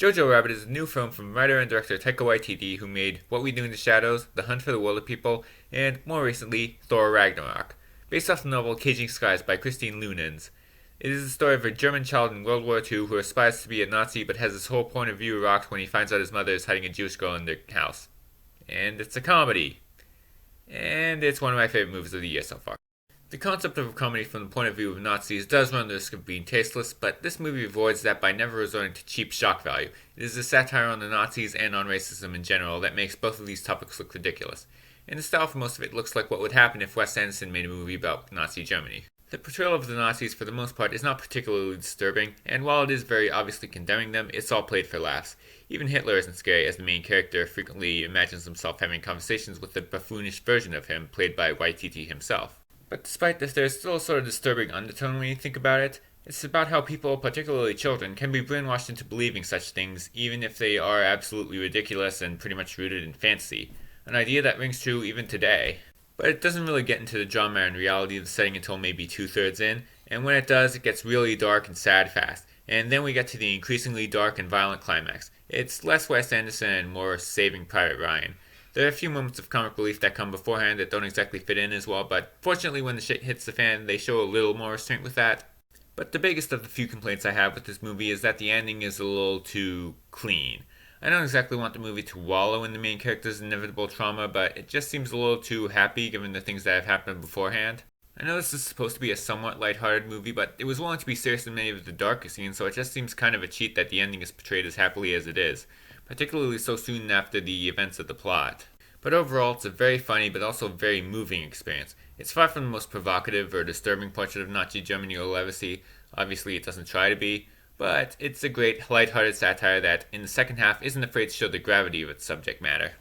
Jojo Rabbit is a new film from writer and director Taika Waititi, who made What We Do in the Shadows, The Hunt for the Wilder People, and, more recently, Thor Ragnarok, based off the novel Caging Skies by Christine Lunens. It is the story of a German child in World War II who aspires to be a Nazi but has his whole point of view rocked when he finds out his mother is hiding a Jewish girl in their house. And it's a comedy. And it's one of my favorite movies of the year so far. The concept of a comedy from the point of view of Nazis does run the risk of being tasteless, but this movie avoids that by never resorting to cheap shock value. It is a satire on the Nazis and on racism in general that makes both of these topics look ridiculous. And the style for most of it looks like what would happen if Wes Anderson made a movie about Nazi Germany. The portrayal of the Nazis, for the most part, is not particularly disturbing, and while it is very obviously condemning them, it's all played for laughs. Even Hitler isn't scary, as the main character frequently imagines himself having conversations with the buffoonish version of him, played by Waititi himself. But despite this, there's still a sort of disturbing undertone when you think about it. It's about how people, particularly children, can be brainwashed into believing such things, even if they are absolutely ridiculous and pretty much rooted in fantasy. An idea that rings true even today. But it doesn't really get into the drama and reality of the setting until maybe 2/3 in, and when it does, it gets really dark and sad fast. And then we get to the increasingly dark and violent climax. It's less Wes Anderson and more Saving Private Ryan. There are a few moments of comic relief that come beforehand that don't exactly fit in as well, but fortunately when the shit hits the fan, they show a little more restraint with that. But the biggest of the few complaints I have with this movie is that the ending is a little too clean. I don't exactly want the movie to wallow in the main character's inevitable trauma, but it just seems a little too happy given the things that have happened beforehand. I know this is supposed to be a somewhat lighthearted movie, but it was willing to be serious in many of the darker scenes, so it just seems kind of a cheat that the ending is portrayed as happily as it is, particularly so soon after the events of the plot. But overall, it's a very funny but also very moving experience. It's far from the most provocative or disturbing portrait of Nazi Germany you'll ever see. Obviously, it doesn't try to be, but it's a great lighthearted satire that, in the second half, isn't afraid to show the gravity of its subject matter.